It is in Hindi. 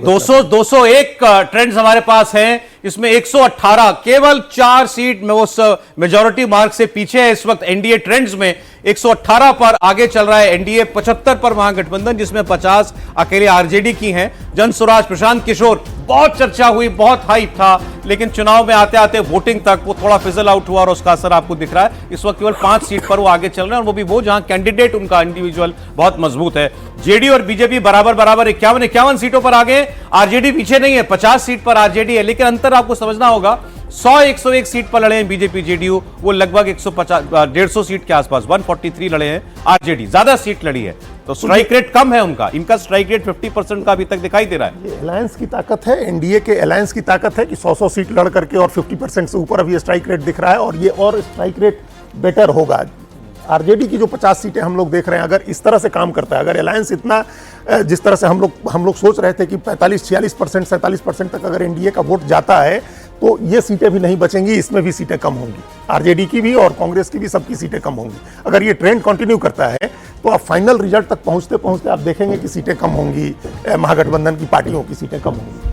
201 ट्रेंड्स हमारे पास हैं, इसमें 118 केवल 4 सीट में उस मेजॉरिटी मार्क से पीछे है। इस वक्त एनडीए ट्रेंड्स में 118 पर आगे चल रहा है एनडीए, 75 पर महागठबंधन, जिसमें 50 अकेले आरजेडी की हैं। जन स्वराज प्रशांत किशोर, बहुत चर्चा हुई, बहुत हाइप था, लेकिन चुनाव में आते आते वोटिंग तक वो थोड़ा फिजल आउट हुआ और उसका असर आपको दिख रहा है। इस वक्त केवल 5 सीट पर वो आगे चल रहे हैं, और वो भी वो जहां कैंडिडेट उनका इंडिविजुअल बहुत मजबूत है। जेडी और बीजेपी बराबर 51 सीटों पर आगे, आरजेडी पीछे नहीं है, 50 सीट पर आरजेडी है, लेकिन अंतर आपको समझना होगा। 101 सीट पर लड़े हैं बीजेपी जेडीयू, वो लगभग 150 सीट के आसपास 143 लड़े हैं आरजेडी, ज्यादा सीट लड़ी है, तो स्ट्राइक रेट कम है उनका। इनका स्ट्राइक रेट 50% का अभी तक दिखाई दे रहा है। ये अलायंस की ताकत है, एनडीए के अलायंस की ताकत है कि 100 सीट लड़ करके और 50% से ऊपर अभी स्ट्राइक रेट दिख रहा है, और ये और स्ट्राइक रेट बेटर होगा। आरजेडी की जो 50 सीटें हम लोग देख रहे हैं, अगर इस तरह से काम करता है, अगर अलायंस इतना जिस तरह से हम लोग सोच रहे थे कि 45-46%, 47% तक अगर एनडीए का वोट जाता है, तो ये सीटें भी नहीं बचेंगी, इसमें भी सीटें कम होंगी, आरजेडी की भी और कांग्रेस की भी, सबकी सीटें कम होंगी। अगर ये ट्रेंड कंटिन्यू करता है तो आप फाइनल रिजल्ट तक पहुंचते पहुंचते आप देखेंगे कि सीटें कम होंगी, महागठबंधन की पार्टियों की सीटें कम होंगी।